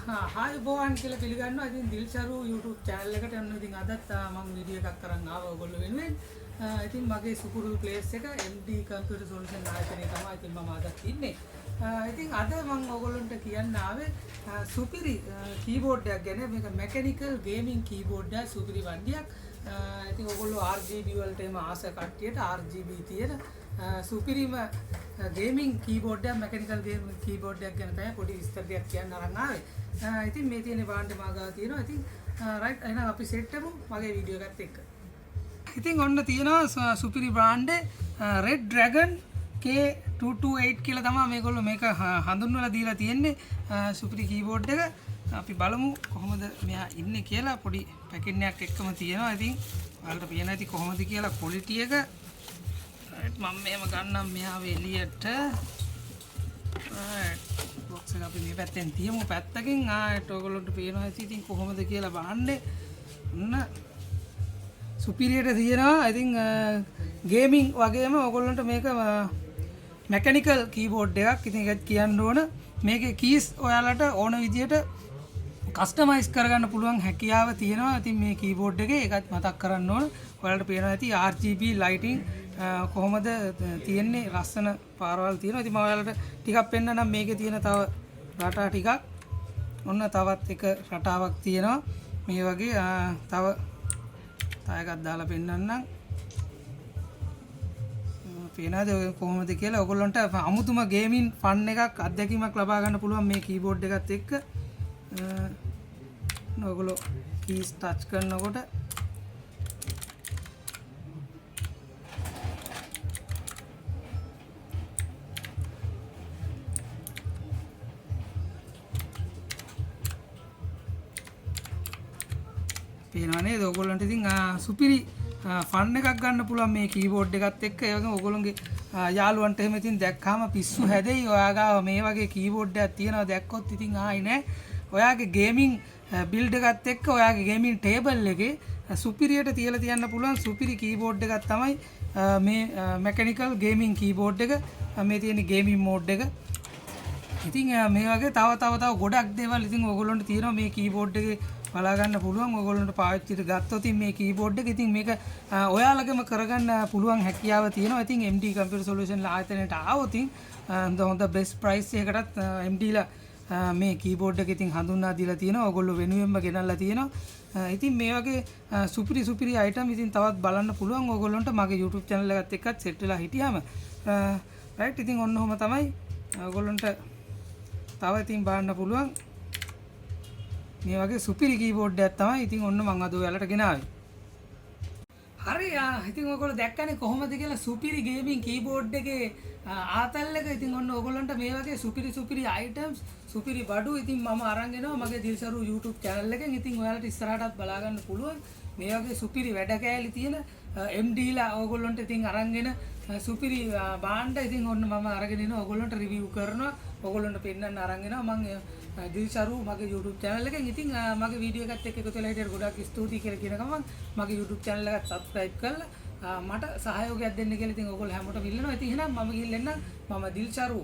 Hi බෝවන් කියලා පිළිගන්නවා. ඉතින් දිල්ෂරු YouTube channel එකට යන්න ඉතින් අදත් මම වීඩියෝ එකක් කරන් ආවා ඔයගොල්ලෝ වෙනුවෙන්. ඉතින් මගේ සුපුරුදු ප්ලේස් එක MD Computer Solution ආයතනයේ තමයි ඉතින් මම අදත් ඉන්නේ. ඉතින් අද මම ඔයගොල්ලන්ට කියන්න ආවේ සුපිරි කීබෝඩ් එකක් ගැන. මේක mechanical gaming keyboard එකක්, සුපිරි වණ්ඩියක්. ඉතින් ඔයගොල්ලෝ RGB වලට එම ආස කට්ටියට RGB තියෙන සුපිරිම ගේමින් කීබෝඩ් එකක්, mechanical gaming keyboard එකක් ගැන තමයි පොඩි විස්තරයක් කියන්න අරන් ආවේ. ඉතින් මේ තියෙන බාණ්ඩ මාගාව තියෙනවා. ඉතින් රයිට් එහෙනම් අපි සෙට් කරමු මගේ වීඩියෝ එකත් එක්ක. ඉතින් ඔන්න තියෙනවා සුපිරි බ්‍රෑන්ඩ් Red Dragon K228 කියලා තමයි මේගොල්ලෝ මේක හඳුන්වලා දීලා තියෙන්නේ. සුපිරි කීබෝඩ් එක. අපි බලමු කොහොමද මෙයා ඉන්නේ කියලා. පොඩි පැකට් එකක් එක්කම තියෙනවා. ඉතින් ඔයාලට පේනවා ඉතින් කොහොමද කියලා ක්වොලිටි එක. රයිට් මම මේව ගන්නම් මෙයාව එළියට. බොක්ස් එක අපි මේ පැත්තෙන් තියමු පැත්තකින්. ඔයගොල්ලන්ට පේනවා ඉතින් කොහොමද කියලා බලන්න. ඔන්න සුපිරියට තියෙනවා. ඉතින් ගේමින් වගේම ඔයගොල්ලන්ට මේක mechanical keyboard එකක්. ඉතින් ඒකත් කියන්න ඕන. මේකේ keys ඔයාලට ඕන විදියට කස්ටමයිස් කරගන්න පුළුවන් හැකියාව තියෙනවා. ඉතින් මේ keyboard එකේ ඒකත් මතක් කරන්න ඕන. ඔයාලට පේනවා ඇති RGB lighting කොහොමද තියෙන්නේ, ලස්සන පාරවල් තියෙනවා. ඉතින් මම ඔයාලට ටිකක් පෙන්නන්නම් මේකේ තියෙන තව රටා ටිකක්. ඔන්න තවත් එක රටාවක් තියෙනවා. මේ වගේ තව එකක් දාලා පෙන්නන්නම්. පේනවාද කොහොමද කියලා. ඔයගොල්ලන්ට අමුතුම ගේමින් ෆන් එකක් අත්දැකීමක් ලබා ගන්න පුළුවන් මේ කීබෝඩ් එකත් එක්ක. ඔයගොල්ලෝ කීස් ටච් කරනකොට පේනවා නේද? ඔයගොල්ලන්ට ඉතින් සුපිරි ෆන් එකක් ගන්න පුළුවන් මේ කීබෝඩ් එකත් එක්ක. ඒ වගේම ඔයගොල්ලෝගේ යාළුවන්ට එහෙම ඉතින් දැක්කාම පිස්සු හැදෙයි. ඔයා ගාව මේ වගේ කීබෝඩ් එකක් තියෙනවා දැක්කොත් ඉතින් ආයි නෑ. ඔයාගේ ගේමින් බිල්ඩ් එකත් එක්ක ඔයාගේ ගේමින් ටේබල් එකේ සුපිරියට තියලා තියන්න පුළුවන් සුපිරි කීබෝඩ් එකක් තමයි මේ mechanical gaming keyboard එක. මේ තියෙන ගේමින් මෝඩ් එක. ඉතින් මේ වගේ තව ගොඩක් දේවල් ඉතින් ඔයගොල්ලන්ට තියෙනවා මේ කීබෝඩ් එකේ බලා ගන්න පුළුවන්. ඔයගොල්ලන්ට පාවිච්චිට ගත්තොත් මේ කීබෝඩ් එක ඉතින් මේක ඔයාලගේම කරගන්න පුළුවන් හැකියාව තියෙනවා. ඉතින් MD Computer Solution ආයතනයට ආවොත් හොඳ බෙස්ට් ප්‍රයිස් එකකටත් MD ලා මේ කීබෝඩ් එක ඉතින් හඳුන්වා දීලා තියෙනවා. ඔයගොල්ලෝ වෙනුවෙන්ම ගෙනල්ලා තියෙනවා. ඉතින් මේ වගේ සුපිරි අයිටම් ඉතින් තවත් බලන්න පුළුවන් ඔයගොල්ලන්ට මගේ YouTube channel එකත් එක්කත් සෙට් වෙලා හිටියාම. රයිට් ඉතින් ඔන්න ඔහම තමයි ඔයගොල්ලන්ට තව ඉතින් බලන්න පුළුවන් මේ වගේ සුපිරි කීබෝඩ් එකක් තමයි ඉතින් ඔන්න මම අද ඔයාලට ගෙනාවේ. හරි ඉතින් ඔයගොල්ලෝ දැක්කනේ කොහොමද කියලා සුපිරි ගේමින් කීබෝඩ් එකේ ආතල් එක. ඉතින් ඔන්න ඔයගොල්ලන්ට මේ වගේ සුපිරි items සුපිරි බඩු ඉතින් මම අරන් එනවා මගේ දිල්ෂරු YouTube channel එකෙන්. ඉතින් ඔයාලට ඉස්සරහටත් බලා ගන්න පුළුවන් මේ වගේ සුපිරි වැඩ කෑලි තියෙන MD ලා ඔයගොල්ලන්ට ඉතින් අරන්ගෙන සුපිරි බාණ්ඩ ඉතින් ඔන්න මම අරගෙන එනවා ඔයගොල්ලන්ට රිවිව් කරනවා. ඔයගොල්ලන්ට පෙන්නන්න අරන් එනවා මම දිල්ෂරු මගේ YouTube channel එකෙන්. ඉතින් මගේ වීඩියෝ එකත් එක්ක එකතු වෙලා හිටියට ගොඩක් ස්තුතියි කියලා කියන ගමන් මගේ YouTube channel එකත් subscribe කරලා මට සහයෝගයක් දෙන්න කියලා ඉතින් ඔයගොල්ලෝ හැමෝටම ඉල්ලනවා. ඉතින් එහෙනම් මම ගිහින් එන්නම්. මම දිල්ෂරු